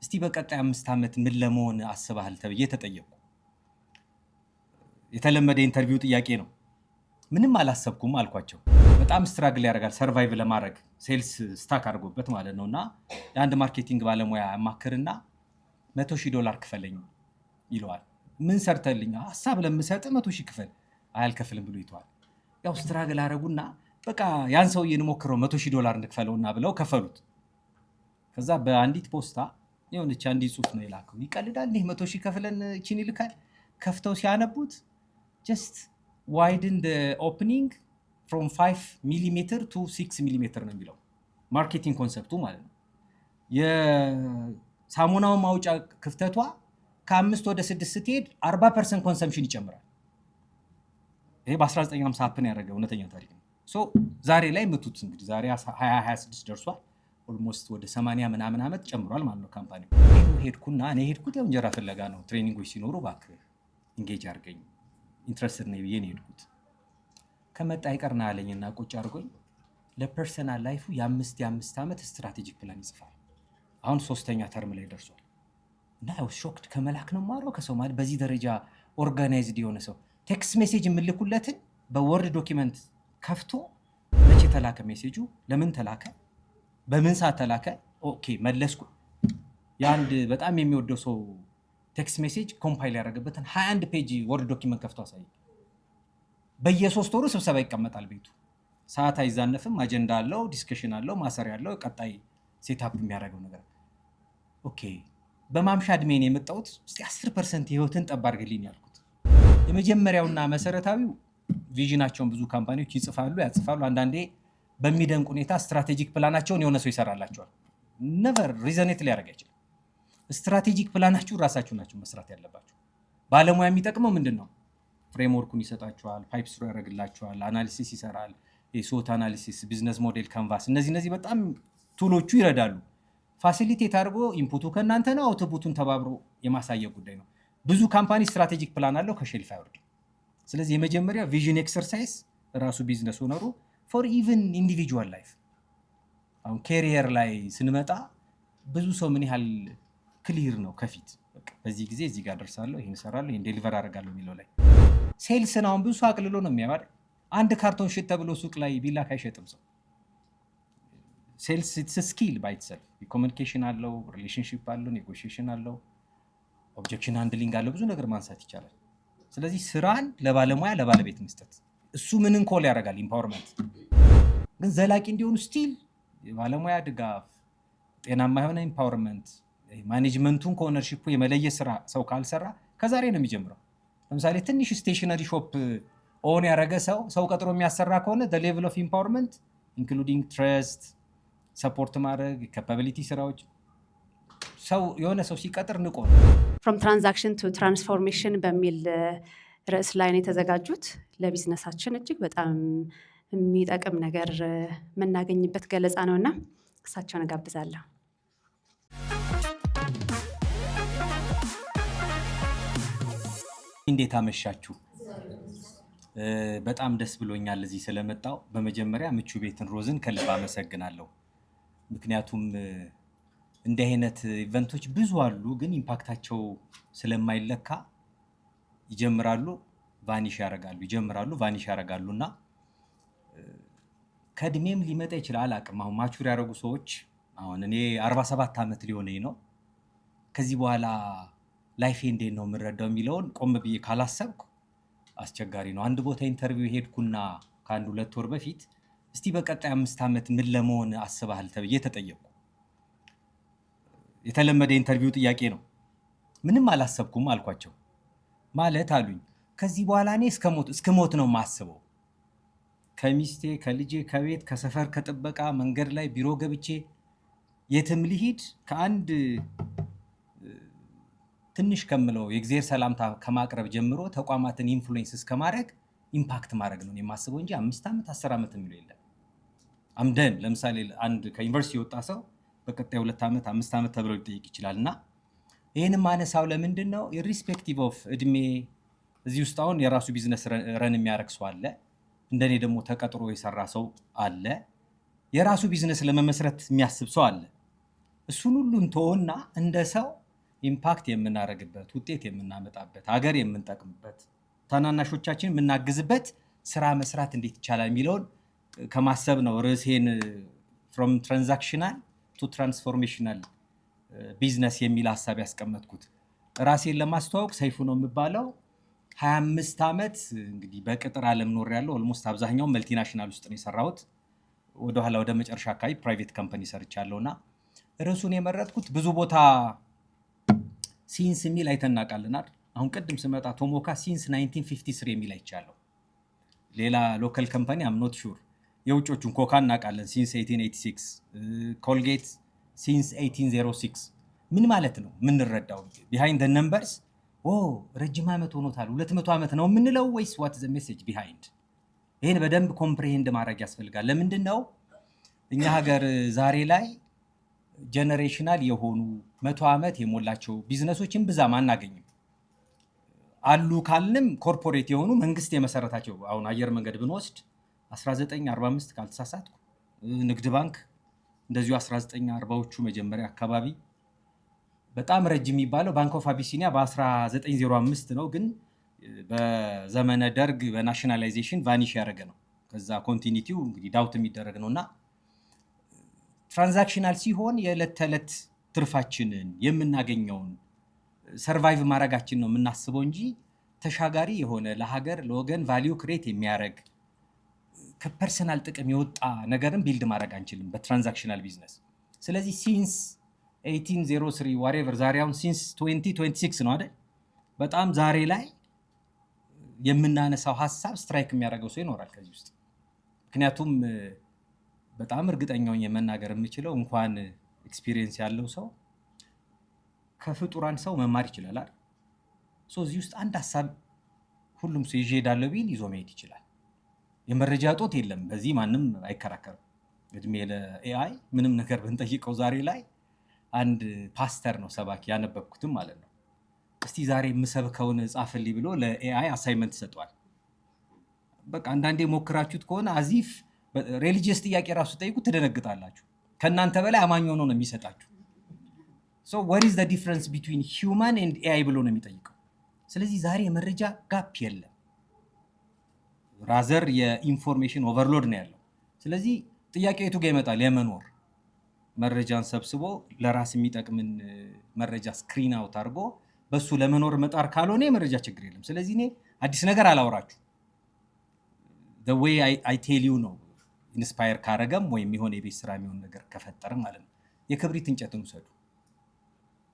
እስቲ በቀጣይ 5 ዓመት ምን ለመሆን አስበሃል ተብዬ ተጠየቅኩ። የተለመደ ኢንተርቪው ጥያቄ ነው። ምንም አላሰብኩም አልኳቸው። በጣም ስትራግል ያደርጋል ሰርቫይቭ ለማድረግ ሴልስ ስታክ አድርጎበት ማለት ነው። እና የአንድ ማርኬቲንግ ባለሙያ ያማክርና $100,000 ክፈለኝ ይለዋል። ምን ሰርተልኝ? ሀሳብ ለምሰጥ 100,000 ክፈል። አያልከፍልም ብሎ ይተዋል። ያው ስትራግል አደረጉና በቃ ያን ሰውዬ እንሞክረው $100,000 እንክፈለውና ብለው ከፈሉት። ከዛ በአንዲት ፖስታ የሆነች አንዲት ጽሁፍ ነው የላከው። ይቀልዳል ይህ 100,000 ከፍለን እቺን ይልካል። ከፍተው ሲያነቡት ጀስት ዋይድን ኦፕኒንግ ፍሮም 5 ሚሊሜትር ቱ 6 ሚሊሜትር ነው የሚለው ማርኬቲንግ ኮንሰፕቱ ማለት ነው። የሳሙናው ማውጫ ክፍተቷ ከ5 ወደ 6 ስትሄድ 40% ኮንሰምፕሽን ይጨምራል። ይሄ በ1950 ሀፕን ያደረገ እውነተኛ ታሪክ ነው። ዛሬ ላይ ምቱት እንግዲህ ዛሬ 2026 ደርሷል። ኦልሞስት ወደ 80 ምናምን ዓመት ጨምሯል ማለት ነው ካምፓኒ። ሄድኩና እኔ ሄድኩት ያው እንጀራ ፍለጋ ነው። ትሬኒንጎች ሲኖሩ እባክህ ኢንጌጅ አድርገኝ ኢንትረስትድ ነኝ ብዬ ነው የሄድኩት። ከመጣ ይቀርና አለኝና ቁጭ አድርጎኝ ለፐርሰናል ላይፉ የ5 ዓመት ስትራቴጂክ ፕላን ይጽፋል። አሁን 3ኛ ተርም ላይ ደርሷል። እና ያው ሾክድ ከመላክ ነው ማረው ከሰው ማለት በዚህ ደረጃ ኦርጋናይዝድ የሆነ ሰው ቴክስት ሜሴጅ የምልኩለትን በወርድ ዶኪመንት ከፍቶ መቼ ተላከ ሜሴጁ፣ ለምን ተላከ፣ በምን ሰዓት ተላከ፣ ኦኬ መለስኩ። የአንድ በጣም የሚወደው ሰው ቴክስት ሜሴጅ ኮምፓይል ያደረገበትን 21 ፔጅ ወርድ ዶኪመንት ከፍቶ አሳይ። በየ3 ወሩ ስብሰባ ይቀመጣል ቤቱ። ሰዓት አይዛነፍም። አጀንዳ አለው፣ ዲስከሽን አለው፣ ማሰሪያ አለው፣ ቀጣይ ሴታፕ የሚያደርገው ነገር። ኦኬ በማምሻ እድሜን የመጣሁት እስቲ 10% ህይወትን ጠብ አድርግልኝ ያልኩት። የመጀመሪያውና መሰረታዊው ቪዥናቸውን ብዙ ካምፓኒዎች ይጽፋሉ፣ ያጽፋሉ። አንዳንዴ በሚደንቅ ሁኔታ ስትራቴጂክ ፕላናቸውን የሆነ ሰው ይሰራላቸዋል። ነቨር ሪዘኔት ሊያደርግ አይችልም። ስትራቴጂክ ፕላናችሁ ራሳችሁ ናችሁ መስራት ያለባችሁ። ባለሙያ የሚጠቅመው ምንድን ነው? ፍሬምወርኩን ይሰጣችኋል፣ ፓይፕ ስሩ ያደርግላችኋል፣ አናሊሲስ ይሰራል፣ የሶት አናሊሲስ፣ ቢዝነስ ሞዴል፣ ካንቫስ፣ እነዚህ በጣም ቱሎቹ ይረዳሉ። ፋሲሊቴት አድርጎ ኢንፑቱ ከእናንተ ነው፣ አውትፑቱን ተባብሮ የማሳየት ጉዳይ ነው። ብዙ ካምፓኒ ስትራቴጂክ ፕላን አለው፣ ከሼልፍ አይወርድም። ስለዚህ የመጀመሪያ ቪዥን ኤክሰርሳይዝ ራሱ ቢዝነስ ኦነሩ ፎር ኢቭን ኢንዲቪጁዋል ላይፍ። አሁን ኬሪየር ላይ ስንመጣ ብዙ ሰው ምን ያህል ክሊር ነው ከፊት በዚህ ጊዜ እዚህ ጋር ደርሳለሁ፣ ይህን እሰራለሁ፣ ይህን ዴሊቨር አደርጋለሁ የሚለው ላይ። ሴልስን አሁን ብዙ ሰው አቅልሎ ነው የሚያባል። አንድ ካርቶን ሽጥ ተብሎ ሱቅ ላይ ቢላክ አይሸጥም ሰው። ሴልስ ኢትስ ስኪል ባይ ኢትሰልፍ። ኮሚኒኬሽን አለው፣ ሪሌሽንሺፕ አለው፣ ኔጎሽዬሽን አለው፣ ኦብጀክሽን ሃንድሊንግ አለው፣ ብዙ ነገር ማንሳት ይቻላል። ስለዚህ ስራን ለባለሙያ ለባለቤት መስጠት፣ እሱ ምንን ኮል ያደርጋል? ኢምፓወርመንት። ግን ዘላቂ እንዲሆኑ ስቲል የባለሙያ ድጋፍ፣ ጤናማ የሆነ ኢምፓወርመንት፣ ማኔጅመንቱን ከኦነርሺፑ የመለየ ስራ ሰው ካልሰራ ከዛሬ ነው የሚጀምረው። ለምሳሌ ትንሽ ስቴሽነሪ ሾፕ ኦን ያደረገ ሰው ቀጥሮ የሚያሰራ ከሆነ ሌቭል ኦፍ ኢምፓወርመንት ኢንክሉዲንግ ትረስት፣ ሰፖርት ማድረግ፣ ካፓቢሊቲ ስራዎች ሰው የሆነ ሰው ሲቀጥር ንቆ ነው። ፍሮም ትራንዛክሽን ቱ ትራንስፎርሜሽን በሚል ርዕስ ላይ ነው የተዘጋጁት። ለቢዝነሳችን እጅግ በጣም የሚጠቅም ነገር የምናገኝበት ገለጻ ነው እና እሳቸውን እጋብዛለሁ። እንዴት አመሻችሁ? በጣም ደስ ብሎኛል እዚህ ስለመጣው። በመጀመሪያ ምቹ ቤትን ሮዝን ከልብ አመሰግናለሁ። ምክንያቱም እንዲህ አይነት ኢቨንቶች ብዙ አሉ፣ ግን ኢምፓክታቸው ስለማይለካ ይጀምራሉ፣ ቫኒሽ ያደርጋሉ፣ ይጀምራሉ፣ ቫኒሽ ያደርጋሉ እና ከእድሜም ሊመጣ ይችላል አላውቅም። አሁን ማቹር ያደረጉ ሰዎች አሁን እኔ 47 ዓመት ሊሆነኝ ነው። ከዚህ በኋላ ላይፌ እንዴት ነው የምረዳው የሚለውን ቆም ብዬ ካላሰብኩ አስቸጋሪ ነው። አንድ ቦታ ኢንተርቪው ሄድኩና ከአንድ 2 ወር በፊት እስቲ በቀጣይ 5 ዓመት ምን ለመሆን አስበሃል ተብዬ ተጠየቅኩ። የተለመደ ኢንተርቪው ጥያቄ ነው። ምንም አላሰብኩም አልኳቸው። ማለት አሉኝ ከዚህ በኋላ እኔ እስከ ሞት ነው የማስበው። ከሚስቴ፣ ከልጄ፣ ከቤት፣ ከሰፈር፣ ከጥበቃ፣ መንገድ ላይ ቢሮ ገብቼ የትም ልሂድ ከአንድ ትንሽ ከምለው የእግዚአብሔር ሰላምታ ከማቅረብ ጀምሮ ተቋማትን ኢንፍሉዌንስ እስከማድረግ ኢምፓክት ማድረግ ነው የማስበው እንጂ 5 ዓመት 10 ዓመት የሚለው የለም። አምደን ለምሳሌ አንድ ከዩኒቨርሲቲ የወጣ ሰው በቀጣይ 2 ዓመት 5 ዓመት ተብሎ ሊጠይቅ ይችላል። እና ይህን ማነሳው ለምንድን ነው? ኢሪስፔክቲቭ ኦፍ እድሜ እዚህ ውስጥ አሁን የራሱ ቢዝነስ ረን የሚያደርግ ሰው አለ። እንደኔ ደግሞ ተቀጥሮ የሰራ ሰው አለ። የራሱ ቢዝነስ ለመመስረት የሚያስብ ሰው አለ። እሱን ሁሉ እንተውና እንደ ሰው ኢምፓክት የምናደርግበት ውጤት የምናመጣበት ሀገር የምንጠቅምበት ታናናሾቻችን የምናግዝበት ስራ መስራት እንዴት ይቻላል የሚለውን ከማሰብ ነው ርዕሴን ፍሮም ትራንዛክሽናል ቱ ትራንስፎርሜሽናል ቢዝነስ የሚል ሀሳብ ያስቀመጥኩት። ራሴን ለማስተዋወቅ ሰይፉ ነው የሚባለው። 25 ዓመት እንግዲህ በቅጥር ዓለም ኖሬያለሁ። ኦልሞስት አብዛኛው መልቲናሽናል ውስጥ ነው የሰራሁት። ወደኋላ ወደ መጨረሻ አካባቢ ፕራይቬት ካምፓኒ ሰርቻለሁና ርዕሱን የመረጥኩት ብዙ ቦታ ሲንስ የሚል አይተናቃልናል። አሁን ቅድም ስመጣ ቶሞካ ሲንስ 1953 የሚል አይቻለሁ። ሌላ ሎካል ካምፓኒ አም ኖት ሹር። የውጮቹን ኮካ እናውቃለን ሲንስ 1886፣ ኮልጌት ሲንስ 1806። ምን ማለት ነው የምንረዳው? ቢሃይንድ ዘ ነምበርስ ረጅም ዓመት ሆኖታል 200 ዓመት ነው የምንለው ወይስ ዋት ዘ ሜሴጅ ቢሃይንድ? ይህን በደንብ ኮምፕሬሄንድ ማድረግ ያስፈልጋል። ለምንድን ነው እኛ ሀገር ዛሬ ላይ ጀነሬሽናል የሆኑ 100 ዓመት የሞላቸው ቢዝነሶችን ብዛም አናገኝም። አሉ ካልንም ኮርፖሬት የሆኑ መንግስት የመሰረታቸው። አሁን አየር መንገድ ብንወስድ 1945 ካልተሳሳትኩ፣ ንግድ ባንክ እንደዚሁ 1940ዎቹ መጀመሪያ አካባቢ። በጣም ረጅም የሚባለው ባንክ ኦፍ አቢሲኒያ በ1905 ነው፣ ግን በዘመነ ደርግ በናሽናላይዜሽን ቫኒሽ ያደረገ ነው። ከዛ ኮንቲኒቲው እንግዲህ ዳውት የሚደረግ ነው። እና ትራንዛክሽናል ሲሆን የዕለት ተዕለት ትርፋችንን የምናገኘውን ሰርቫይቭ ማድረጋችን ነው የምናስበው እንጂ ተሻጋሪ የሆነ ለሀገር ለወገን ቫሊዩ ክሬት የሚያደርግ ከፐርሰናል ጥቅም የወጣ ነገርን ቢልድ ማድረግ አንችልም በትራንዛክሽናል ቢዝነስ። ስለዚህ ሲንስ 1803 ዋሬቨር ዛሬ አሁን ሲንስ 2026 ነው አይደል? በጣም ዛሬ ላይ የምናነሳው ሀሳብ ስትራይክ የሚያደርገው ሰው ይኖራል ከዚህ ውስጥ። ምክንያቱም በጣም እርግጠኛውን የመናገር የምችለው እንኳን ኤክስፒሪየንስ ያለው ሰው ከፍጡራን ሰው መማር ይችላል አይደል? እዚህ ውስጥ አንድ ሀሳብ ሁሉም ሰው ይዤ ሄዳለሁ ቢል ይዞ መሄድ ይችላል። የመረጃ እጦት የለም፣ በዚህ ማንም አይከራከርም። እድሜ ለኤአይ ምንም ነገር ብንጠይቀው ዛሬ ላይ አንድ ፓስተር ነው ሰባኪ ያነበብኩትም ማለት ነው። እስቲ ዛሬ የምሰብከውን ጻፍልኝ ብሎ ለኤአይ አሳይመንት ሰጧል። በቃ አንዳንዴ ሞክራችሁት ከሆነ አዚፍ ሬሊጂየስ ጥያቄ ራሱ ጠይቁ ትደነግጣላችሁ። ከእናንተ በላይ አማኝ ሆኖ ነው የሚሰጣችሁ። what is the difference between human and AI ብሎ ነው የሚጠይቀው። ስለዚህ ዛሬ የመረጃ ጋፕ የለም፣ ራዘር የኢንፎርሜሽን ኦቨርሎድ ነው ያለው። ስለዚህ ጥያቄው የቱ ጋር ይመጣል? የመኖር መረጃን ሰብስቦ ለራስ የሚጠቅምን መረጃ ስክሪን አውት አድርጎ በሱ ለመኖር መጣር ካልሆነ የመረጃ ችግር የለም። ስለዚህ እኔ አዲስ ነገር አላወራችሁ። the way I tell you ነው ኢንስፓየር ካረገም ወይም የሆነ የቤት ስራ የሚሆን ነገር ከፈጠረ ማለት ነው። የክብሪት እንጨትን ውሰዱ።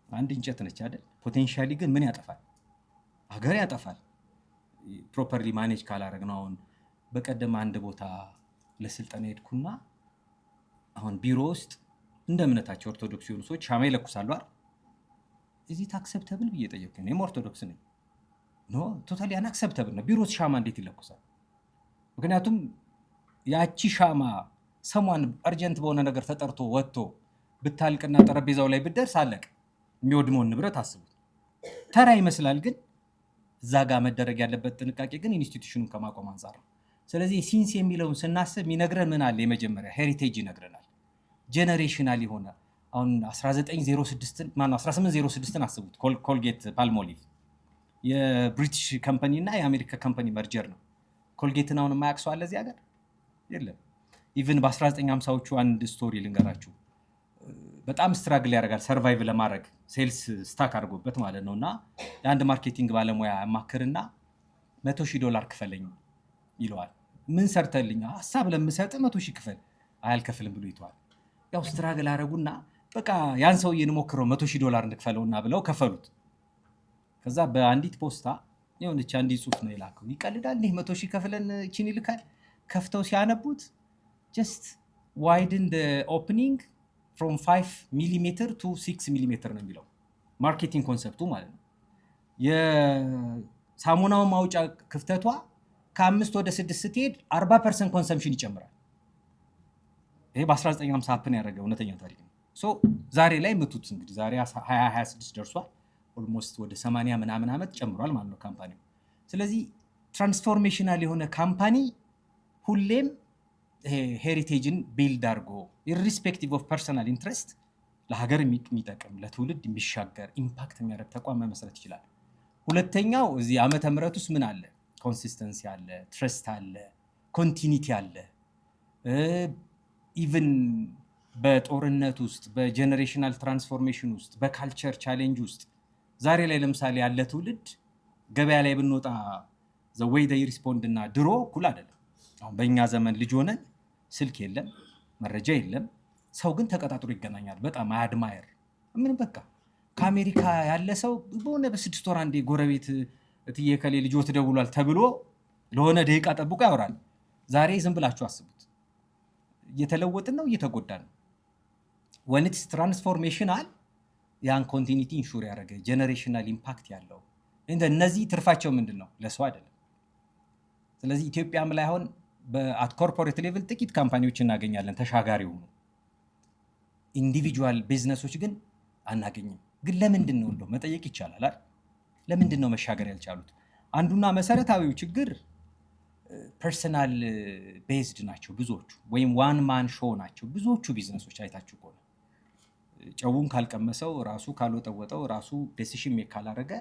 አንድ እንጨት ነች አይደል? ፖቴንሻሊ ግን ምን ያጠፋል? ሀገር ያጠፋል ፕሮፐርሊ ማኔጅ ካላረግ ነው። አሁን በቀደም አንድ ቦታ ለስልጠና ሄድኩና አሁን ቢሮ ውስጥ እንደ እምነታቸው ኦርቶዶክስ የሆኑ ሰዎች ሻማ ይለኩሳሉ አይደል? is it acceptable ብዬ ጠየቅኩኝ። እኔም ኦርቶዶክስ ነኝ። ኖ ቶታሊ አንአክሰፕተብል ነው። ቢሮ ውስጥ ሻማ እንዴት ይለኩሳል? ምክንያቱም ያቺ ሻማ ሰሟን አርጀንት በሆነ ነገር ተጠርቶ ወጥቶ ብታልቅና ጠረጴዛው ላይ ብደርስ አለቅ። የሚወድመውን ንብረት አስቡት። ተራ ይመስላል፣ ግን እዛ ጋር መደረግ ያለበት ጥንቃቄ ግን ኢንስቲትዩሽኑን ከማቆም አንጻር ነው። ስለዚህ ሲንስ የሚለውን ስናስብ የሚነግረን ምን አለ? የመጀመሪያ ሄሪቴጅ ይነግረናል። ጄኔሬሽናል የሆነ አሁን 1806ን አስቡት። ኮልጌት ፓልሞሊቭ የብሪቲሽ ካምፓኒ እና የአሜሪካ ካምፓኒ መርጀር ነው። ኮልጌትን አሁን የማያውቅ ሰው አለ እዚህ ሀገር? የለም። ኢቭን በ1950ዎቹ አንድ ስቶሪ ልንገራችሁ። በጣም ስትራግል ያደርጋል ሰርቫይቭ ለማድረግ ሴልስ ስታክ አድርጎበት ማለት ነው። እና የአንድ ማርኬቲንግ ባለሙያ ያማክርና $100,000 ክፈለኝ ይለዋል። ምን ሰርተልኝ? ሀሳብ ለምሰጥ 100,000 ክፈል። አያልከፍልም ብሎ ይተዋል። ያው ስትራግል አደረጉና በቃ ያን ሰውዬ እንሞክረው $100,000 እንክፈለውና ብለው ከፈሉት። ከዛ በአንዲት ፖስታ የሆነች አንዲት ጽሑፍ ነው የላከው። ይቀልዳል እንዲህ 100,000 ከፍለን ይችን ይልካል። ከፍተው ሲያነቡት ጀስት ዋይድን ኦፕኒንግ from 5 ሚሊሜትር to 6 ሚሊሜትር ነው የሚለው ማርኬቲንግ ኮንሰፕቱ ማለት ነው። የሳሙናው ማውጫ ክፍተቷ ከ5 ወደ 6 ስትሄድ 40% ኮንሰምፕሽን ይጨምራል። ይሄ በ1950 ሀፕን ያደረገ እውነተኛ ታሪክ ነው። ዛሬ ላይ ምቱት እንግዲህ ዛሬ 2026 ደርሷል። ኦልሞስት ወደ 80 ምናምን ዓመት ጨምሯል ማለት ነው ካምፓኒው። ስለዚህ ትራንስፎርሜሽናል የሆነ ካምፓኒ ሁሌም ሄሪቴጅን ቢልድ አድርጎ ኢሪስፔክቲቭ ኦፍ ፐርሰናል ኢንትረስት ለሀገር የሚጠቅም ለትውልድ የሚሻገር ኢምፓክት የሚያደርግ ተቋም መመስረት ይችላል። ሁለተኛው እዚህ ዓመተ ምህረት ውስጥ ምን አለ? ኮንሲስተንሲ አለ፣ ትረስት አለ፣ ኮንቲኒቲ አለ። ኢቭን በጦርነት ውስጥ በጀኔሬሽናል ትራንስፎርሜሽን ውስጥ በካልቸር ቻሌንጅ ውስጥ ዛሬ ላይ ለምሳሌ ያለ ትውልድ ገበያ ላይ ብንወጣ ዘወይ ዴይ ሪስፖንድ እና ድሮ እኩል አይደለም። አሁን በእኛ ዘመን ልጅ ሆነን ስልክ የለም፣ መረጃ የለም። ሰው ግን ተቀጣጥሮ ይገናኛል። በጣም አያድማየር ምን በቃ ከአሜሪካ ያለ ሰው በሆነ በ6 ወር አንዴ ጎረቤት እትዬ ከሌ ልጆት ደውሏል ተብሎ ለሆነ ደቂቃ ጠብቆ ያወራል። ዛሬ ዝም ብላችሁ አስቡት። እየተለወጥን ነው፣ እየተጎዳን ነው። ወንትስ ትራንስፎርሜሽናል ያን ኮንቲኒቲ ኢንሹር ያደረገ ጀነሬሽናል ኢምፓክት ያለው እነዚህ ትርፋቸው ምንድን ነው? ለሰው አይደለም። ስለዚህ ኢትዮጵያም ላይ አሁን በአት ኮርፖሬት ሌቭል ጥቂት ካምፓኒዎች እናገኛለን ተሻጋሪ ሆኑ። ኢንዲቪጁዋል ቢዝነሶች ግን አናገኝም። ግን ለምንድን ነው እንደው መጠየቅ ይቻላል አይደል? ለምንድን ነው መሻገር ያልቻሉት? አንዱና መሰረታዊው ችግር ፐርሰናል ቤዝድ ናቸው ብዙዎቹ፣ ወይም ዋን ማን ሾው ናቸው ብዙዎቹ ቢዝነሶች። አይታችሁ ከሆነ ጨውን ካልቀመሰው ራሱ ካልወጠወጠው ራሱ ዴሲሽን ሜክ ካላረገ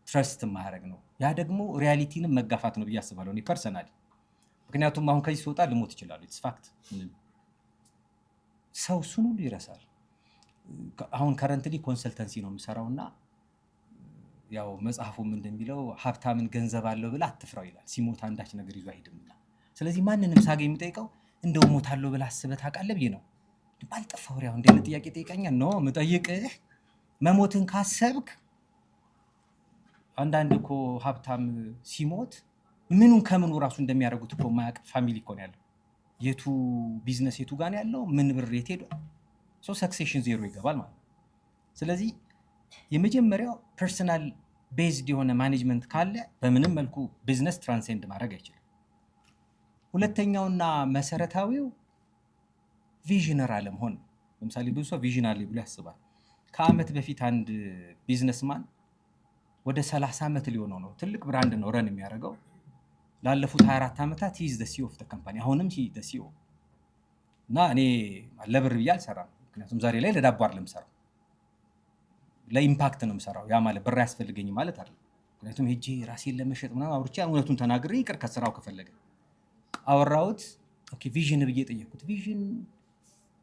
ትረስት ማያደርግ ነው። ያ ደግሞ ሪያሊቲንም መጋፋት ነው ብዬ አስባለሁ እኔ ፐርሰናሊ። ምክንያቱም አሁን ከዚህ ሲወጣ ልሞት ይችላሉ። ኢትስ ፋክት። ሰው እሱን ሁሉ ይረሳል። አሁን ከረንትሊ ኮንሰልተንሲ ነው የምሰራው እና ያው መጽሐፉም እንደሚለው ሀብታምን ገንዘብ አለው ብላ አትፍራው ይላል። ሲሞት አንዳች ነገር ይዞ አይሄድምና። ስለዚህ ማንንም ሳገኝ የምጠይቀው እንደው ሞታለሁ ብላ አስበህ ታውቃለህ ብዬ ነው። ባልጠፋ ወሬ አሁን እንደዚህ ጥያቄ ጠይቀኛል ነው የምጠይቅህ። መሞትን ካሰብክ አንዳንድ እኮ ሀብታም ሲሞት ምኑን ከምኑ ራሱ እንደሚያደርጉት እኮ የማያውቅ ፋሚሊ እኮ ነው ያለው። የቱ ቢዝነስ የቱ ጋር ነው ያለው፣ ምን ብር የት ሄዷል፣ ሰክሴሽን ዜሮ ይገባል ማለት ነው። ስለዚህ የመጀመሪያው ፐርሰናል ቤዝድ የሆነ ማኔጅመንት ካለ በምንም መልኩ ቢዝነስ ትራንሴንድ ማድረግ አይችልም። ሁለተኛውና መሰረታዊው ቪዥነር አለመሆን ነው። ለምሳሌ ብዙ ሰው ቪዥን አለ ብሎ ያስባል። ከዓመት በፊት አንድ ቢዝነስማን ወደ 30 ዓመት ሊሆነው ነው፣ ትልቅ ብራንድ ነው ረን የሚያደርገው። ላለፉት 24 ዓመታት ሂዝ ደ ሲኦ ኦፍ ደ ካምፓኒ። አሁንም ሂ ደ ሲኦ እና እኔ ለብር ብዬ አልሰራም። ምክንያቱም ዛሬ ላይ ለዳቦ አይደለም የምሰራው፣ ለኢምፓክት ነው የምሰራው። ያ ማለት ብር ያስፈልገኝ ማለት አይደለም። ምክንያቱም ሄጄ ራሴን ለመሸጥ ምናምን አውርቼ እውነቱን ተናግሬ ይቅር ከስራው ከፈለገ አወራሁት። ኦኬ ቪዥን ብዬ ጠየቅኩት። ቪዥን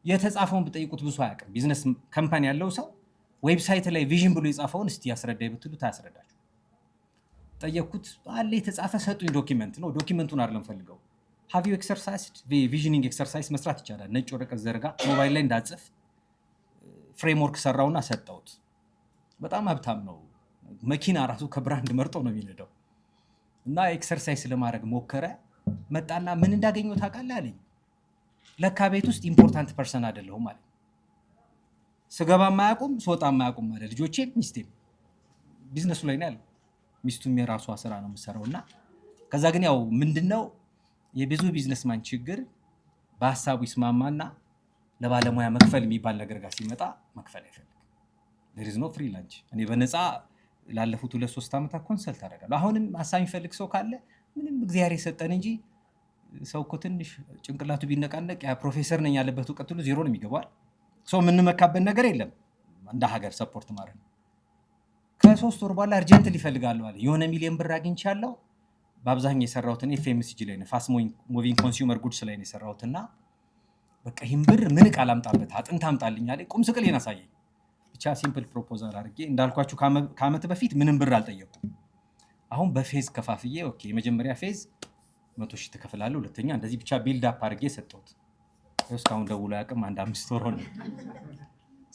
የተጻፈውን ብጠይቁት ብዙ አያውቅም። ቢዝነስ ካምፓኒ ያለው ሰው ዌብሳይት ላይ ቪዥን ብሎ የጻፈውን እስቲ ያስረዳኝ ብትሉት አያስረዳችሁ። ጠየቅኩት። አለ የተጻፈ ሰጡኝ። ዶኪመንት ነው። ዶኪመንቱን አይደለም ፈልገው። ሃቭ ዩ ኤክሰርሳይዝድ ቪዥኒንግ ኤክሰርሳይዝ መስራት ይቻላል። ነጭ ወረቀት ዘርጋ፣ ሞባይል ላይ እንዳጽፍ ፍሬምወርክ ሰራውና ሰጠሁት። በጣም ሀብታም ነው። መኪና ራሱ ከብራንድ መርጦ ነው የሚነዳው። እና ኤክሰርሳይዝ ለማድረግ ሞከረ። መጣና ምን እንዳገኘው ታውቃለህ አለኝ። ለካ ቤት ውስጥ ኢምፖርታንት ፐርሰን አይደለሁም ማለት ስገባ ማያውቁም ስወጣ ማያውቁም ማለት ልጆቼም ሚስቴም ቢዝነሱ ላይ ነው ያለው። ሚስቱም የራሷ ስራ ነው የምትሰራው። እና ከዛ ግን ያው ምንድነው የብዙ ቢዝነስማን ችግር በሀሳቡ ይስማማና ለባለሙያ መክፈል የሚባል ነገር ጋር ሲመጣ መክፈል አይፈልግም። there is no free lunch። እኔ በነፃ ላለፉት 2-3 ዓመታት ኮንሰልት አደርጋለሁ። አሁንም ሀሳብ የሚፈልግ ሰው ካለ ምንም እግዚአብሔር የሰጠን እንጂ ሰው እኮ ትንሽ ጭንቅላቱ ቢነቃነቅ ያ ፕሮፌሰር ነኝ ያለበት እውቀት ሁሉ ዜሮ ነው የሚገባው። ሰው የምንመካበት ነገር የለም እንደ ሀገር ሰፖርት ማድረግ ነው። ከ3 ወር በኋላ አርጀንት ሊፈልጋለሁ አለ። የሆነ ሚሊዮን ብር አግኝቻለሁ። በአብዛኛው የሰራሁት እኔ ኤፍኤምሲጂ ላይ ነው፣ ፋስት ሙቪንግ ኮንሱመር ጉድስ ላይ ነው የሰራሁት። እና በቃ ይህን ብር ምን ዕቃ ላምጣበት፣ አጥንት አምጣልኝ አለ። ቁም ስቅሌን አሳየኝ። ብቻ ሲምፕል ፕሮፖዛል አድርጌ እንዳልኳችሁ ከዓመት በፊት ምንም ብር አልጠየኩም። አሁን በፌዝ ከፋፍዬ ኦኬ የመጀመሪያ ፌዝ 100,000 ትከፍላለህ፣ ሁለተኛ እንደዚህ ብቻ ቢልድ አፕ አድርጌ ሰጠሁት። እስካሁን ደውሎ አያውቅም። 1-5 ወር ሆነ።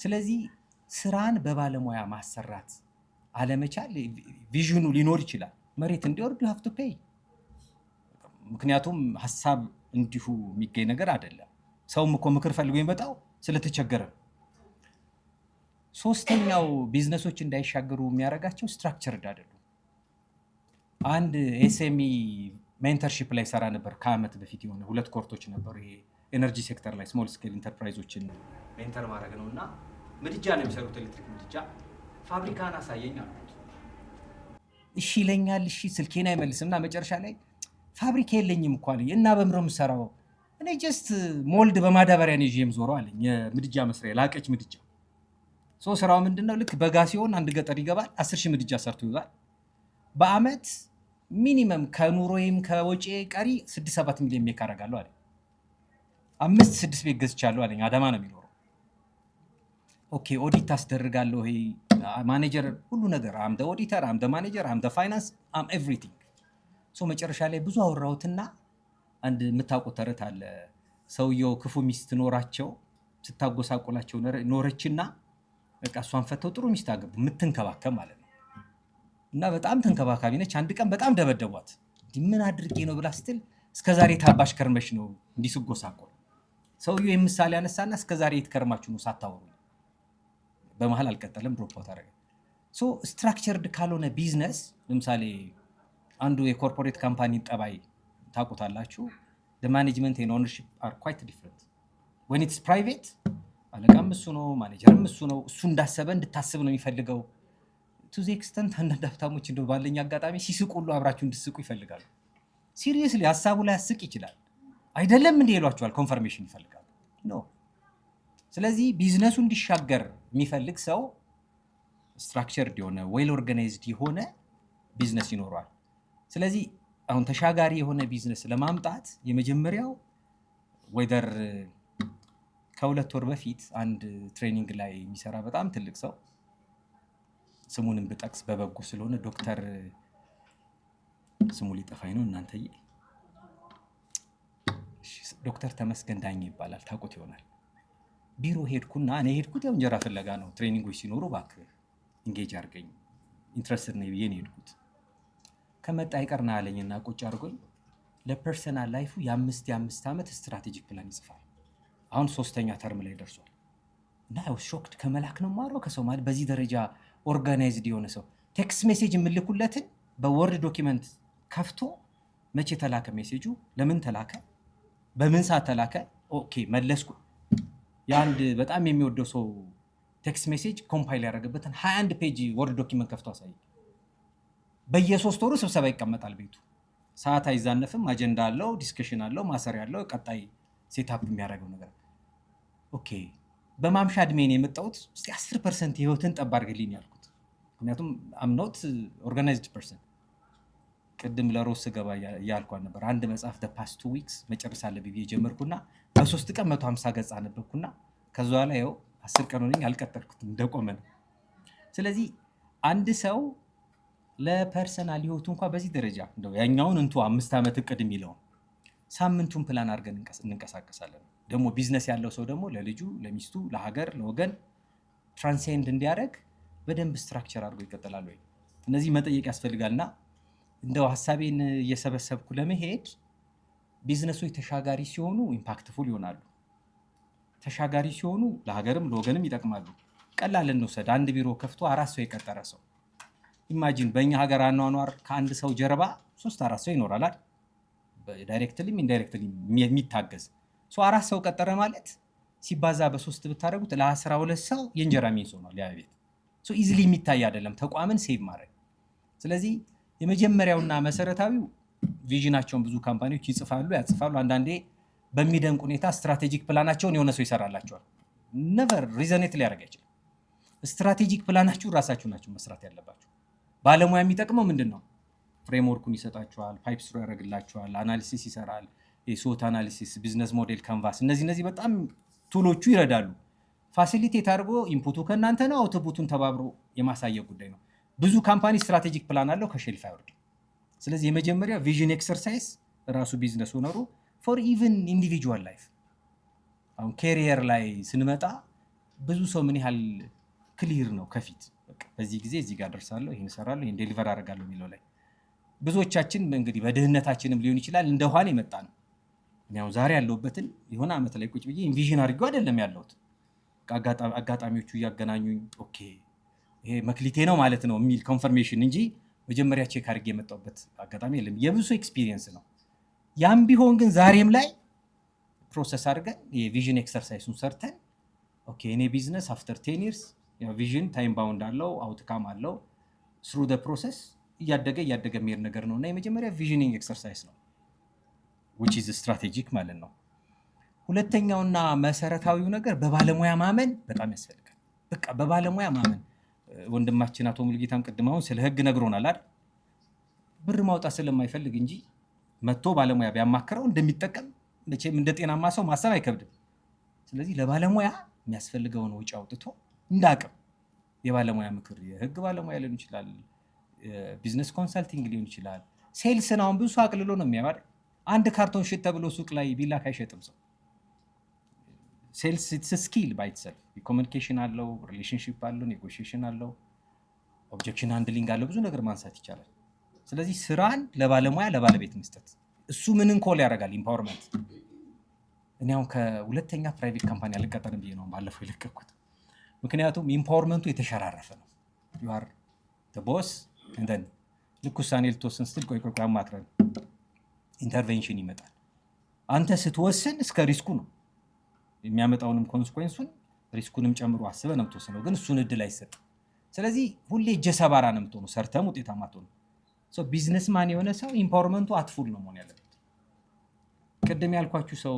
ስለዚህ ስራን በባለሙያ ማሰራት አለመቻል፣ ቪዥኑ ሊኖር ይችላል፣ መሬት እንዲወርድ you have to pay። ምክንያቱም ሀሳብ እንዲሁ የሚገኝ ነገር አይደለም። ሰውም እኮ ምክር ፈልጎ የሚመጣው ስለተቸገረ። ሶስተኛው ቢዝነሶች እንዳይሻገሩ የሚያደርጋቸው ስትራክቸርድ አይደሉም። አንድ ኤስኤምኢ ሜንተርሺፕ ላይ ሰራ ነበር ከዓመት በፊት። የሆነ 2 ኮርቶች ነበሩ። ይሄ ኤነርጂ ሴክተር ላይ ስሞል ስኬል ኢንተርፕራይዞችን ሜንተር ማድረግ ነው። እና ምድጃ ነው የሚሰሩት፣ ኤሌክትሪክ ምድጃ። ፋብሪካን አሳየኝ አሉት። እሺ ይለኛል። እሺ ስልኬን አይመልስም። እና መጨረሻ ላይ ፋብሪካ የለኝም እኮ አለኝ። እና በምሮ የምሰራው እኔ እኔ ጀስት ሞልድ በማዳበሪያ ነው ይዤም ዞሮ አለኝ። የምድጃ መስሪያ ላቀች ምድጃ። ስራው ምንድነው? ልክ በጋ ሲሆን አንድ ገጠር ይገባል 10,000 ምድጃ ሰርቶ ይዟል። በአመት ሚኒመም ከኑሮዬም ከወጪ ቀሪ 6-7 ሚሊዮን ሜክ አደርጋለሁ አለኝ። 5-6 ቤት ገዝቻለሁ አለኝ። አዳማ ነው የሚኖረው። ኦኬ ኦዲት ታስደርጋለሁ። ይሄ ማኔጀር ሁሉ ነገር አምደ ኦዲተር አምደ ማኔጀር አምደ ፋይናንስ አም ኤቭሪቲንግ። መጨረሻ ላይ ብዙ አወራሁትና አንድ የምታውቁት ተረት አለ። ሰውየው ክፉ ሚስት ኖራቸው ስታጎሳቆላቸው ኖረችና በቃ እሷን ፈተው ጥሩ ሚስት አገቡ፣ የምትንከባከብ ማለት ነው። እና በጣም ተንከባካቢ ነች። አንድ ቀን በጣም ደበደቧት። ምን አድርጌ ነው ብላ ስትል እስከዛሬ ታባሽ ከርመሽ ነው እንዲህ ስጎሳቆል። ሰውየው የምሳሌ ያነሳና እስከዛሬ የትከርማችሁ ነው ሳታወሩ። በመሀል አልቀጠለም፣ ድሮፕ አውት አደረገ። ስትራክቸርድ ካልሆነ ቢዝነስ፣ ለምሳሌ አንዱ የኮርፖሬት ካምፓኒ ጠባይ ታውቁታላችሁ። ማኔጅመንት ኤንድ ኦነርሺፕ አር ኳይት ዲፍረንት። ዌን ኢትስ ፕራይቬት አለቃም እሱ ነው፣ ማኔጀርም እሱ ነው። እሱ እንዳሰበ እንድታስብ ነው የሚፈልገው። ቱ ዚ ኤክስተንት አንዳንድ ሀብታሞች እንደው ባለኝ አጋጣሚ ሲስቁ ሁሉ አብራችሁ እንድትስቁ ይፈልጋሉ። ሲሪየስሊ ሀሳቡ ላይ ያስቅ ይችላል። አይደለም እንዲህ ይሏቸዋል። ኮንፈርሜሽን ይፈልጋሉ ኖ። ስለዚህ ቢዝነሱ እንዲሻገር የሚፈልግ ሰው ስትራክቸርድ የሆነ ዌል ኦርጋናይዝድ የሆነ ቢዝነስ ይኖረዋል። ስለዚህ አሁን ተሻጋሪ የሆነ ቢዝነስ ለማምጣት የመጀመሪያው ወይደር ከ2 ወር በፊት አንድ ትሬኒንግ ላይ የሚሰራ በጣም ትልቅ ሰው ስሙንም ብጠቅስ በበጎ ስለሆነ ዶክተር ስሙ ሊጠፋኝ ነው እናንተዬ፣ ዶክተር ተመስገን ዳኜ ይባላል። ታውቁት ይሆናል። ቢሮ ሄድኩና እኔ ሄድኩት ያው እንጀራ ፍለጋ ነው። ትሬኒንጎች ሲኖሩ እባክህ ኢንጌጅ አድርገኝ ኢንትረስትድ ነኝ ብዬ ነው የሄድኩት። ከመጣ ይቀርና አለኝና ቁጭ አድርጎኝ ለፐርሰናል ላይፉ የ5 ዓመት ስትራቴጂክ ፕላን ይጽፋል። አሁን 3ኛ ተርም ላይ ደርሷል። እና ያው ሾክድ ከመላክ ነው ማረው ከሰው ማለት በዚህ ደረጃ ኦርጋናይዝድ የሆነ ሰው ቴክስት ሜሴጅ የምልኩለትን በወርድ ዶኪመንት ከፍቶ መቼ ተላከ ሜሴጁ፣ ለምን ተላከ፣ በምን ሰዓት ተላከ፣ ኦኬ መለስኩ። የአንድ በጣም የሚወደው ሰው ቴክስት ሜሴጅ ኮምፓይል ያደረገበትን 21 ፔጅ ወርድ ዶኪመንት ከፍቶ አሳይ። በየ3 ወሩ ስብሰባ ይቀመጣል ቤቱ። ሰዓት አይዛነፍም። አጀንዳ አለው፣ ዲስከሽን አለው፣ ማሰሪያ አለው፣ ቀጣይ ሴታፕ የሚያደርገው ነገር። ኦኬ በማምሻ እድሜን የመጣሁት እስቲ 10% ህይወትን ጠብ አድርግልኝ ያልኩት። ምክንያቱም አምኖት ኦርጋናይዝድ ፐርሰን። ቅድም ለሮስ ገባ ያልኳን ነበር። አንድ መጽሐፍ the past 2 weeks መጨረስ አለብኝ ብዬ ጀመርኩና በ3 ቀን 150 ገጽ አነበብኩና ከዛ በኋላ ያው 10 ቀን ሆነኝ አልቀጠልኩትም፣ እንደቆመ ነው። ስለዚህ አንድ ሰው ለፐርሰናል ህይወቱ እንኳን በዚህ ደረጃ እንደው ያኛውን 5 ዓመት እቅድ የሚለውን ሳምንቱን ፕላን አድርገን እንንቀሳቀሳለን። ደግሞ ቢዝነስ ያለው ሰው ደግሞ ለልጁ፣ ለሚስቱ፣ ለሀገር፣ ለወገን ትራንሴንድ እንዲያደርግ በደንብ ስትራክቸር አድርጎ ይቀጥላል ወይ? እነዚህ መጠየቅ ያስፈልጋልና እንደው ሀሳቤን እየሰበሰብኩ ለመሄድ ቢዝነሶች ተሻጋሪ ሲሆኑ ኢምፓክትፉል ይሆናሉ። ተሻጋሪ ሲሆኑ ለሀገርም ለወገንም ይጠቅማሉ። ቀላል እንውሰድ። አንድ ቢሮ ከፍቶ 4 ሰው የቀጠረ ሰው ኢማጂን። በእኛ ሀገር አኗኗር ከአንድ ሰው ጀርባ 3-4 ሰው ይኖራል አይደል? ዳይሬክትሊም ኢንዳይሬክትሊ የሚታገዝ 4 ሰው ቀጠረ ማለት ሲባዛ በ3 ብታደርጉት ለ12 ሰው የእንጀራ ሚንስ ሆኗል ያ ቤት። ኢዚሊ የሚታይ አይደለም ተቋምን ሴቭ ማድረግ። ስለዚህ የመጀመሪያውና መሰረታዊው ቪዥናቸውን ብዙ ካምፓኒዎች ይጽፋሉ፣ ያጽፋሉ። አንዳንዴ በሚደንቅ ሁኔታ ስትራቴጂክ ፕላናቸውን የሆነ ሰው ይሰራላቸዋል። ነቨር ሪዘኔት ሊያደርግ አይችልም። ስትራቴጂክ ፕላናችሁ ራሳችሁ ናችሁ መስራት ያለባችሁ። ባለሙያ የሚጠቅመው ምንድን ነው? ፍሬምወርኩን ይሰጣችኋል፣ ፓይፕ ስሩ ያደርግላችኋል፣ አናሊሲስ ይሰራል፣ የሶት አናሊሲስ፣ ቢዝነስ ሞዴል፣ ካንቫስ። እነዚህ በጣም ቱሎቹ ይረዳሉ። ፋሲሊቴት አድርጎ ኢንፑቱ ከእናንተ ነው፣ አውትፑቱን ተባብሮ የማሳየት ጉዳይ ነው። ብዙ ካምፓኒ ስትራቴጂክ ፕላን አለው፣ ከሼልፍ አይወርድም። ስለዚህ የመጀመሪያ ቪዥን ኤክሰርሳይዝ ራሱ ቢዝነስ ኦነሩ ፎር ኢቨን ኢንዲቪጁዋል ላይፍ። አሁን ኬሪየር ላይ ስንመጣ ብዙ ሰው ምን ያህል ክሊር ነው ከፊት በዚህ ጊዜ እዚህ ጋር ደርሳለሁ፣ ይህን እሰራለሁ፣ ይህን ዴሊቨር አደርጋለሁ የሚለው ላይ ብዙዎቻችን እንግዲህ በድህነታችንም ሊሆን ይችላል እንደ ውሃን የመጣ ነው። ያው ዛሬ ያለሁበትን የሆነ ዓመት ላይ ቁጭ ብዬ ኢንቪዥን አድርጌው አይደለም ያለሁት። አጋጣሚዎቹ እያገናኙኝ ኦኬ ይሄ መክሊቴ ነው ማለት ነው የሚል ኮንፈርሜሽን እንጂ መጀመሪያ ቼክ አድርጌ የመጣሁበት አጋጣሚ የለም። የብዙ ኤክስፒሪየንስ ነው። ያም ቢሆን ግን ዛሬም ላይ ፕሮሰስ አድርገን የቪዥን ኤክሰርሳይሱን ሰርተን ኦኬ እኔ ቢዝነስ አፍተር 10 years ቪዥን ታይም ባውንድ አለው፣ አውትካም አለው። ስሩ ደ ፕሮሰስ እያደገ የሚሄድ ነገር ነው እና የመጀመሪያ ቪዥኒንግ ኤክሰርሳይዝ ነው which is strategic ማለት ነው። ሁለተኛውና መሰረታዊው ነገር በባለሙያ ማመን በጣም ያስፈልጋል። በቃ በባለሙያ ማመን። ወንድማችን አቶ ሙሉጌታም ቅድም አሁን ስለ ህግ ነግሮናል አይደል? ብር ማውጣት ስለማይፈልግ እንጂ መጥቶ ባለሙያ ቢያማክረው እንደሚጠቀም መቼም እንደ ጤናማ ሰው ማሰብ አይከብድም። ስለዚህ ለባለሙያ የሚያስፈልገውን ወጪ አውጥቶ እንዳቅም የባለሙያ ምክር፣ የህግ ባለሙያ ሊሆን ይችላል፣ ቢዝነስ ኮንሰልቲንግ ሊሆን ይችላል። ሴልስን አሁን ብዙ አቅልሎ ነው የሚያባል። አንድ ካርቶን ሽጥ ተብሎ ሱቅ ላይ ቢላክ አይሸጥም ሰው። ሴልስ ኢትስ ስኪል ባይ ኢትሰልፍ። ኮሚኒኬሽን አለው፣ ሪሌሽንሺፕ አለው፣ ኔጎሽዬሽን አለው፣ ኦብጀክሽን ሃንድሊንግ አለው፣ ብዙ ነገር ማንሳት ይቻላል። ስለዚህ ስራን ለባለሙያ ለባለቤት መስጠት፣ እሱ ምንን ኮል ያደርጋል? ኢምፓወርመንት። እኔ አሁን ከሁለተኛ ፕራይቬት ካምፓኒ አልቀጠርም ብዬ ነው ባለፈው የለቀኩት። ምክንያቱም ኢምፓወርመንቱ የተሸራረፈ ነው። ዩ አር ዘ ቦስ እንደን ልክ ውሳኔ ልትወስን ስትል ቆይ አማክረን ኢንተርቬንሽን ይመጣል። አንተ ስትወስን እስከ ሪስኩ ነው የሚያመጣውንም ኮንስኮንሱን ሪስኩንም ጨምሮ አስበህ ነው የምትወስነው፣ ግን እሱን እድል አይሰጥም። ስለዚህ ሁሌ እጀ ሰባራ ነው የምትሆነው፣ ሰርተም ውጤታማ አትሆንም። ቢዝነስማን የሆነ ሰው ኢምፓወርመንቱ አትፉል ነው መሆን ያለበት። ቅድም ያልኳችሁ ሰው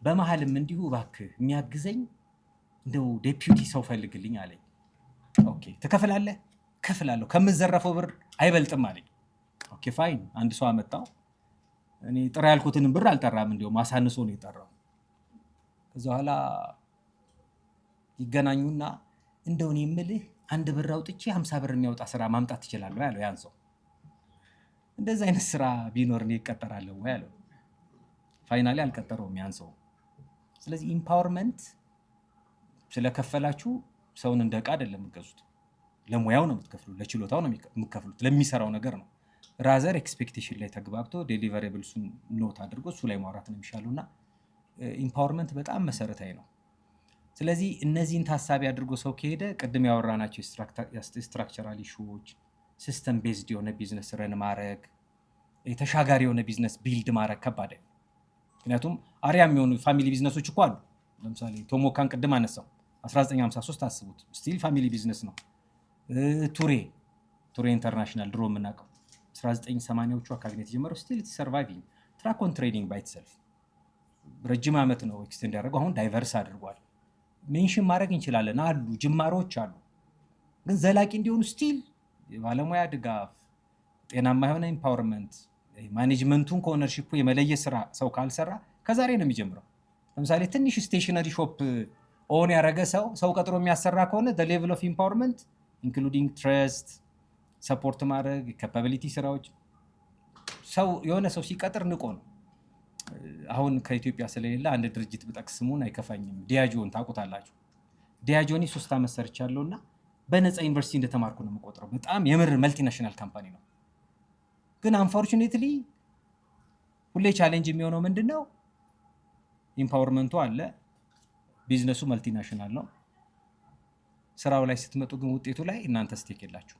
በመሀልም እንዲሁ እባክህ የሚያግዘኝ እንደው ዴፒዩቲ ሰው ፈልግልኝ አለኝ። ኦኬ ትከፍላለህ? ከፍላለሁ፣ ከምዘረፈው ብር አይበልጥም አለኝ። ኦኬ ፋይን። አንድ ሰው አመጣው። እኔ ጥራ ያልኩትንም ብር አልጠራም፣ እንዲያውም አሳንሶ ነው የጠራው። ከዛ በኋላ ይገናኙና እንደውን የምልህ አንድ ብር አውጥቼ 50 ብር የሚያወጣ ስራ ማምጣት ትችላለህ ያለው ያን ሰው። እንደዚህ አይነት ስራ ቢኖር እኔ እቀጠራለሁ ወይ ያለው። ፋይናሊ አልቀጠረውም ያን ሰው። ስለዚህ ኢምፓወርመንት ስለከፈላችሁ ሰውን እንደ ዕቃ አይደለም የምትገዙት። ለሙያው ነው የምትከፍሉት፣ ለችሎታው ነው የምትከፍሉት፣ ለሚሰራው ነገር ነው። ራዘር ኤክስፔክቴሽን ላይ ተግባብቶ ዴሊቨሬብልሱን ኖት አድርጎ እሱ ላይ ማውራት ነው የሚሻለውና ኢምፓወርመንት በጣም መሰረታዊ ነው። ስለዚህ እነዚህን ታሳቢ አድርጎ ሰው ከሄደ ቅድም ያወራናቸው ስትራክቸራል ኢሹዎች፣ ሲስተም ቤዝድ የሆነ ቢዝነስ ረን ማድረግ፣ ተሻጋሪ የሆነ ቢዝነስ ቢልድ ማድረግ ከባድ ነው። ምክንያቱም አሪያ የሚሆኑ ፋሚሊ ቢዝነሶች እኮ አሉ። ለምሳሌ ቶሞካን ቅድም አነሳው 1953 አስቡት፣ ስቲል ፋሚሊ ቢዝነስ ነው። ቱሬ ኢንተርናሽናል ድሮ የምናውቀው 1980ዎቹ አካባቢ ነው የተጀመረው። ስቲል ሰርቫይቪንግ። ትራኮን ትሬዲንግ ባይ ኢትሰልፍ ረጅም ዓመት ነው ኤክስቴንድ ያደረገው። አሁን ዳይቨርስ አድርጓል። ሜንሽን ማድረግ እንችላለን፣ አሉ ጅማሮች አሉ። ግን ዘላቂ እንዲሆኑ ስቲል የባለሙያ ድጋፍ፣ ጤናማ የሆነ ኢምፓወርመንት፣ ማኔጅመንቱን ከኦነርሺፑ የመለየ ስራ ሰው ካልሰራ ከዛሬ ነው የሚጀምረው። ለምሳሌ ትንሽ ስቴሽነሪ ሾፕ ኦን ያደረገ ሰው ቀጥሮ የሚያሰራ ከሆነ ሌቭል ኦፍ ኢምፓወርመንት ኢንክሉዲንግ ትረስት፣ ሰፖርት ማድረግ፣ ካፓቢሊቲ ስራዎች። ሰው የሆነ ሰው ሲቀጥር ንቆ ነው። አሁን ከኢትዮጵያ ስለሌለ አንድ ድርጅት ብጠቅስ ስሙን አይከፋኝም። ዲያጆን ታውቁታላችሁ። ዲያጆኒ 3 ዓመት ሰርቻለሁ እና በነፃ ዩኒቨርሲቲ እንደተማርኩ ነው የምቆጥረው። በጣም የምር መልቲናሽናል ካምፓኒ ነው። ግን አንፎርቹኔትሊ ሁሌ ቻሌንጅ የሚሆነው ምንድን ነው? ኢምፓወርመንቱ አለ፣ ቢዝነሱ መልቲናሽናል ነው። ስራው ላይ ስትመጡ ግን ውጤቱ ላይ እናንተ ስቴክ የላችሁ።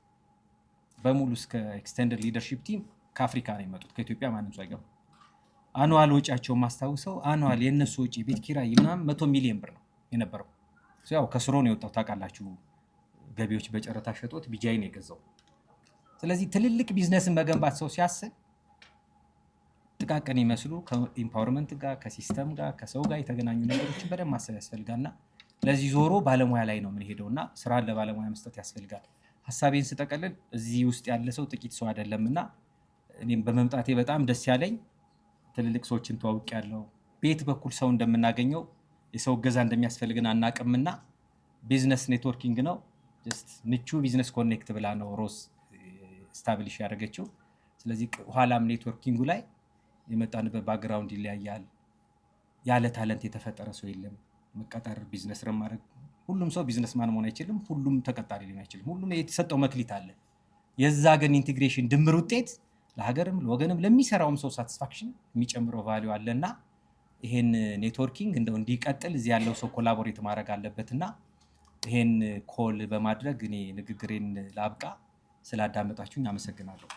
በሙሉ እስከ ኤክስቴንደድ ሊደርሺፕ ቲም ከአፍሪካ ነው የመጡት፣ ከኢትዮጵያ ማንም ሰው አይገባም። አኑዋል ወጪያቸው ማስታውሰው አኑዋል የእነሱ ወጪ ቤት ኪራይ ምናምን 100 ሚሊዮን ብር ነው የነበረው። ያው ከስሮ ነው የወጣው ታውቃላችሁ። ገቢዎች በጨረታ ሸጦት ቢጃይ ነው የገዛው። ስለዚህ ትልልቅ ቢዝነስን መገንባት ሰው ሲያስብ ጥቃቅን ይመስሉ ከኢምፓወርመንት ጋር ከሲስተም ጋር ከሰው ጋር የተገናኙ ነገሮችን በደንብ ማሰብ ያስፈልጋልና ለዚህ ዞሮ ባለሙያ ላይ ነው የምንሄደውና ስራን ለባለሙያ መስጠት ያስፈልጋል። ሀሳቤን ስጠቀልል እዚህ ውስጥ ያለ ሰው ጥቂት ሰው አይደለምና እኔም በመምጣቴ በጣም ደስ ያለኝ ትልልቅ ሰዎችን ተዋውቂያለሁ። ቤት በኩል ሰው እንደምናገኘው የሰው እገዛ እንደሚያስፈልግን አናቅምና ቢዝነስ ኔትወርኪንግ ነው። ጀስት ምቹ ቢዝነስ ኮኔክት ብላ ነው ሮስ ስታብሊሽ ያደረገችው። ስለዚህ ኋላም ኔትወርኪንጉ ላይ የመጣንበት ባክግራውንድ ይለያያል። ያለ ታለንት የተፈጠረ ሰው የለም። መቀጠር ቢዝነስ ማድረግ ሁሉም ሰው ቢዝነስማን መሆን አይችልም። ሁሉም ተቀጣሪ ሊሆን አይችልም። ሁሉም የተሰጠው መክሊት አለ። የዛ ግን ኢንቴግሬሽን ድምር ውጤት ለሀገርም ለወገንም ለሚሰራውም ሰው ሳቲስፋክሽን የሚጨምረው ቫሊዩ አለና ይሄን ኔትወርኪንግ እንደው እንዲቀጥል እዚህ ያለው ሰው ኮላቦሬት ማድረግ አለበትና ይሄን ኮል በማድረግ እኔ ንግግሬን ላብቃ። ስላዳመጣችሁኝ አመሰግናለሁ።